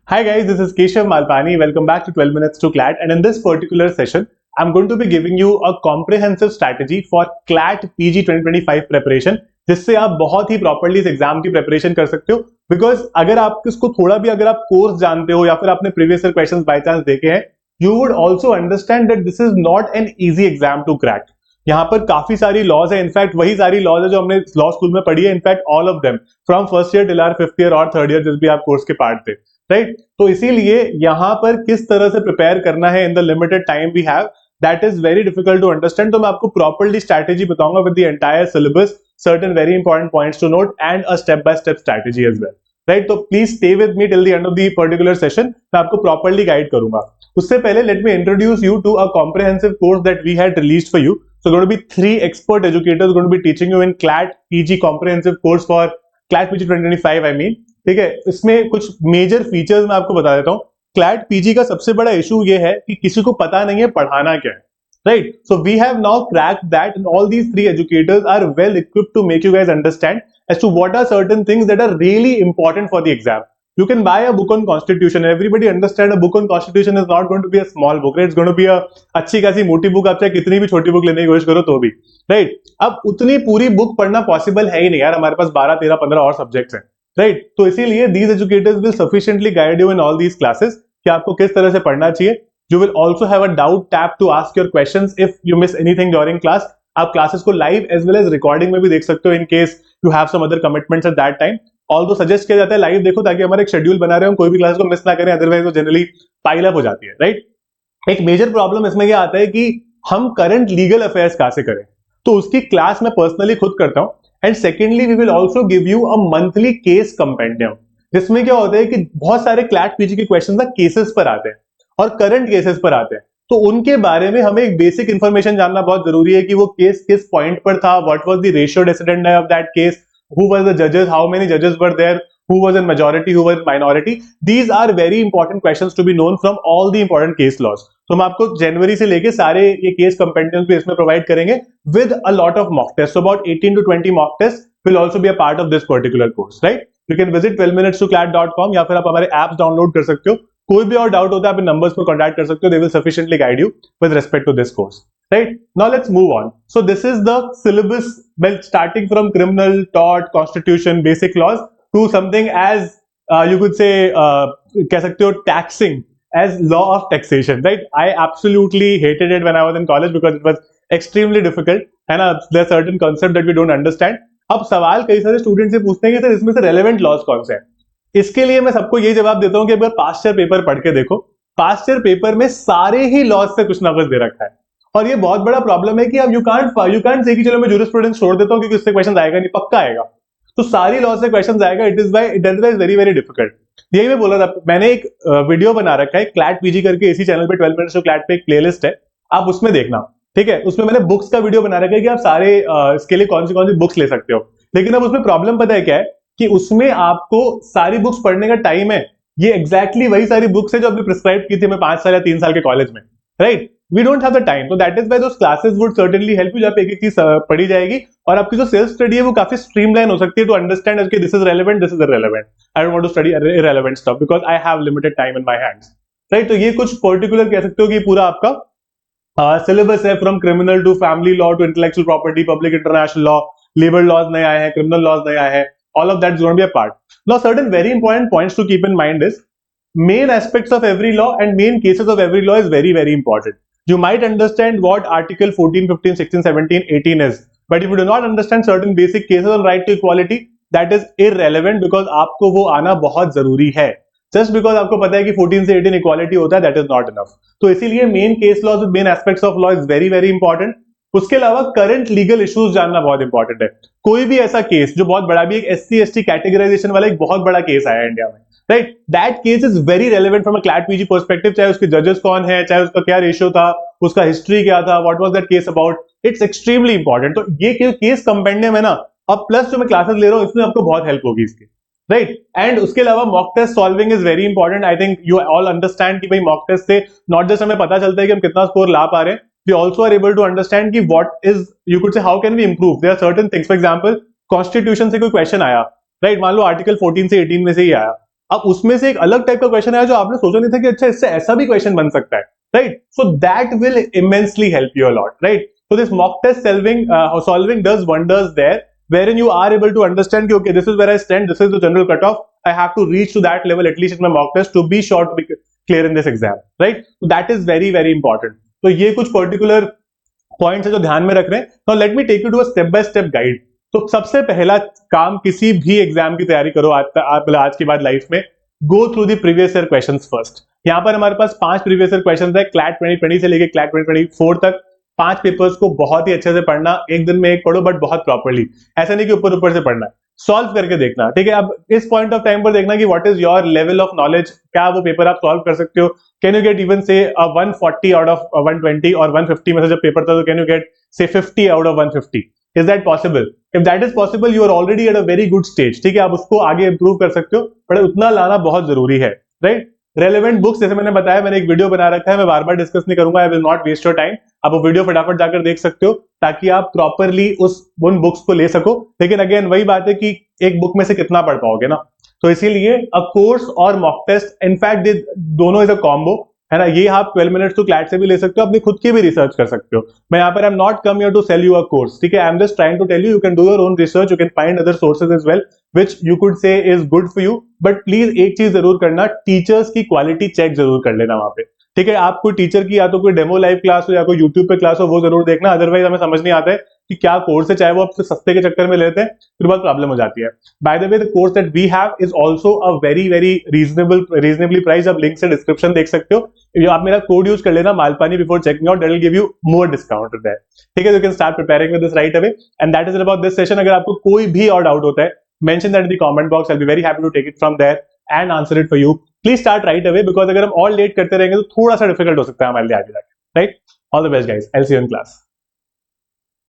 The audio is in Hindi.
Hi guys, this is Keshav Malpani. Welcome back to 12 Minutes to CLAT, and in this particular session, I'm going to be giving you a comprehensive strategy for CLAT PG 2025 preparation, जिससे आप बहुत ही प्रॉपर्ली इस एग्जाम की प्रिपरेशन कर सकते हो. बिकॉज अगर आप इसको थोड़ा भी अगर आप कोर्स जानते हो या फिर आपने previous year questions by chance देखे हैं, you would also understand that this is not an easy exam to crack. यहाँ पर काफी सारी लॉज है, इनफैक्ट वही सारी लॉज है जो हमने लॉ स्कूल में पढ़ी है, in fact all of them from first year till our fifth year और थर्ड ईयर जिस भी आप कोर्स के पार्ट थे, राइट. तो इसीलिए यहां पर किस तरह से प्रिपेयर करना है in the limited time we have, that is very difficult to understand. तो मैं आपको प्रॉपर्ली स्ट्रैटेजी बताऊंगा with the entire syllabus, certain very important points to note and a step by step strategy as well, right. तो please stay with me till the end of the particular session. मैं आपको प्रॉपर्ली गाइड करूंगा. उससे पहले let me introduce you to a comprehensive course that we had released for you. So going to be 3 expert educators going to be teaching you in CLAT PG comprehensive course for CLAT PG 2025 I mean. ठीक है, इसमें कुछ मेजर फीचर्स मैं आपको बता देता हूँ. CLAT PG का सबसे बड़ा इशू ये है कि किसी को पता नहीं है पढ़ाना क्या है, right? So we have now cracked that, and all these 3 educators are well equipped to make you guys understand as to what are certain things that are really important for the exam. You can buy a book on constitution and everybody understand a book on constitution is not going to be a small book, right? It's going to be a अच्छी खासी मोटी बुक. आप चाहे कितनी भी छोटी बुक लेने की कोशिश करो तो भी, राइट. अब उतनी पूरी बुक पढ़ना पॉसिबल है ही नहीं यार, हमारे पास 12 13 15 और सब्जेक्ट्स हैं, राइट. तो इसीलिए these educators will sufficiently guide you in all these classes कि आपको किस तरह से पढ़ना चाहिए. You will also have a doubt tab to ask your questions if you miss anything during class. आप क्लासेस को live as well as recording में भी देख सकते हो in case you have some other commitments at that time. Although suggest किया जाता है लाइव देखो ताकि हमारे एक शेड्यूल बना रहे हो, कोई भी क्लास को मिस ना करें, अदरवाइज वो जनरली पाइल अप हो जाती है, राइट. एक मेजर प्रॉब्लम इसमें क्या आता है कि हम करंट लीगल अफेयर्स कहां से करें, तो उसकी क्लास मैं पर्सनली खुद करता हूं. And secondly we will also give you a monthly case compendium, जिसमें क्या होता है कि बहुत सारे क्लैट पीजी के क्वेश्चन केसेस पर आते हैं और करंट केसेस पर आते हैं. तो उनके बारे में हमें एक बेसिक इंफॉर्मेशन जानना बहुत जरूरी है कि वो केस किस पॉइंट पर था, what was the ratio decidendi of that case, who were the judges, how many judges were there, who was in majority, who was in minority. These are very important questions to be known from all the important case laws. तो हम आपको जनवरी से लेके सारे ये केस कंपेंडियम्स भी इसमें प्रोवाइड करेंगे with a lot of mock tests. So about 18 to 20 mock tests will also be a part of this particular course, right? You can visit 12minutes2clat.com या फिर आप हमारे apps डाउनलोड कर सकते हो. कोई भी और डाउट होता है आप इन नंबर्स पर कॉन्टैक्ट कर सकते हो. They will sufficiently guide you with respect to this course. Right, now let's move on. So this is the syllabus, well, starting from criminal, tort, constitution, basic laws to something as you could say कह सकते हो taxing as law of taxation, right? I absolutely hated it when I was in college because it was extremely difficult and there are certain concepts that we don't understand. अब सवाल कई सारे स्टूडेंट से पूछते हैं कि सर इसमें से रेलेवेंट लॉज कौन से हैं. इसके लिए मैं सबको ये जवाब देता हूँ कि अगर पास्ट ईयर पेपर पढ़ के देखो, पास्ट ईयर पेपर में सारे ही लॉज से कुछ ना कुछ दे रखा है. और ये बहुत बड़ा प्रॉब्लम है कि अब यू कांट से कि चलो मैं जूरिस्प्रूडेंस छोड़ देता हूं क्योंकि उससे क्वेश्चन आएगा नहीं, पक्का आएगा. तो सारी लॉ से क्वेश्चन आएगा. It is very very difficult. यही मैं बोला था, मैंने एक वीडियो बना रखा है क्लैट पीजी करके, इसी चैनल पे 12 मिनट्स टू क्लैट पे एक प्लेलिस्ट है, आप उसमें देखना, ठीक है. उसमें मैंने बुक्स का वीडियो बना रखा है कि आप सारे इसके लिए कौन सी बुक्स ले सकते हो. लेकिन अब उसमें प्रॉब्लम पता है क्या है कि उसमें आपको सारी बुक्स पढ़ने का टाइम है, ये एग्जैक्टली वही सारी बुक्स है जो आपने प्रिस्क्राइब की थी मैं 5 साल या 3 साल के कॉलेज में, right. We don't have the time, so that is why those classes would certainly help you. जब एक एक चीज पढ़ी जाएगी और आपकी जो सेल्फ स्टडी है वो काफी स्ट्रीमलाइन हो सकती है to understand okay this is relevant, this is irrelevant. I don't want to study irrelevant stuff because I have limited time in my hands, right? तो ये कुछ पर्टिकुलर कह सकते हो कि पूरा आपका सिलेबस है, from criminal to family law to intellectual property, public international law, labour laws नए आए हैं, क्रिमिनल लॉज नए आए हैं. All of that is going to be a part. Now certain very important points to keep in mind is main aspects of every law and main cases of every law is very very important. You might understand what Article 14, 15, 16, 17, 18 is, but if you do not understand certain basic cases on right to equality, that is irrelevant because आपको वो आना बहुत जरूरी है. Just because आपको पता है कि 14 से 18 equality होता है, that is not enough. तो इसीलिए main case laws with main aspects of law is very very important. उसके अलावा करंट लीगल इश्यूज जानना बहुत इंपॉर्टेंट है. कोई भी ऐसा केस जो बहुत बड़ा भी, एक SC/ST कैटेगराइजेशन वाला एक बहुत बड़ा केस आया इंडिया में, right, that case is very relevant from a CLAT PG perspective. चाहे उसके जजेस कौन है, चाहे उसका क्या रेशियो था, उसका हिस्ट्री क्या था, what was that case about, it's extremely important. तो ये केस कंपेंडियम है ना, अब प्लस जो मैं क्लासेस ले रहा हूँ इसमें आपको बहुत हेल्प होगी इसकी, राइट. एंड उसके अलावा mock test solving is very important. I think you all understand कि भाई मॉक टेस्ट से नॉट जस्ट हमें पता चलता है कि हम कितना स्कोर ला पा रहे हैं, we also are able to understand कि what is, you could say how can we improve. There are certain things, for example constitution से कोई क्वेश्चन आया, राइट, मान लो आर्टिकल 14 से 18 में से ही आया, अब उसमें से एक अलग टाइप का क्वेश्चन आया जो आपने सोचा नहीं था कि अच्छा इससे ऐसा भी क्वेश्चन बन सकता है, right? So that will immensely help you a lot, right? So this mock test solving does wonders there, wherein you are able to understand कि okay, this is where I stand, this is the general cutoff, I have to reach to that level at least in my mock test to be sure to be clear in this exam, right? So that is very very important. तो ये कुछ particular points है जो ध्यान में रख रहे हैं. Now let me take you to a step by step guide. तो सबसे पहला काम किसी भी एग्जाम की तैयारी करो आज के बाद लाइफ में, go through the previous year questions first. यहाँ पर हमारे पास 5 प्रीवियस ईयर क्वेश्चंस है क्लैट 2020 से लेके क्लैट 2024 तक. 5 पेपर्स को बहुत ही अच्छे से पढ़ना, एक दिन में एक पढ़ो बट बहुत प्रॉपर्ली, ऐसा नहीं कि ऊपर ऊपर से पढ़ना है, सॉल्व करके देखना, ठीक है? अब इस पॉइंट ऑफ टाइम पर देखना कि what is your level of knowledge, क्या वो पेपर आप सॉल्व कर सकते हो, कैन यू गेट इवन से 140 आउट ऑफ 120 और 150 में से जब पेपर था तो can you get say 50 out of 150. Is that possible? If that is possible you are already at a very good stage, ठीक है? आप उसको आगे इंप्रूव कर सकते हो, पर उतना लाना बहुत जरूरी है, राइट? रेलेवेंट बुक्स जैसे मैंने बताया, मैंने एक वीडियो बना रखा है, मैं बार बार डिस्कस नहीं करूंगा, I will not waste your time. आप वो वीडियो फटाफट जाकर देख सकते हो ताकि आप प्रॉपरली उन बुक्स को ले सको. लेकिन अगेन वही बात है कि एक बुक में से कितना पढ़ पाओगे ना, तो इसीलिए अ कोर्स और मॉक टेस्ट, इनफैक्ट दोनों इज अ कॉम्बो, है ना? ये आप 12 मिनट्स टू क्लैट से भी ले सकते हो, अपनी खुद की भी रिसर्च कर सकते हो. मैं यहाँ पर I am not come here to sell you a course, ठीक है? I am just trying to tell you can do your own research, you can find other sources as well which you could say is good for you. But please एक चीज जरूर करना, टीचर्स की क्वालिटी चेक जरूर कर लेना वहां पे, ठीक है? आप कोई टीचर की या तो कोई डेमो लाइव क्लास हो या कोई यूट्यूब पे क्लास हो, वो जरूर देखना. अदरवाइज हमें समझ नहीं आता है कि क्या कोर्स है, चाहे वो आपसे सस्ते के चक्कर में लेते हैं, फिर बहुत प्रॉब्लम हो जाती है. By the way the course that we have is also a very very reasonably price. आप लिंक से डिस्क्रिप्शन देख सकते हो. आप मेरा कोड यूज कर लेना Malpani before checking out, that will give you more discount there, ठीक है? You can start preparing with this right away, and that is about this session. अगर आपको कोई भी और डाउट होता है, mention that in the comment box, I will be very happy to take it from there and answer it for you. Please start right away, because अगर हम ऑल लेट करते रहेंगे तो थोड़ा सा डिफिकल्ट हो सकता है हमारे लिए आगे जाके, right? All the best guys, I will see you in class.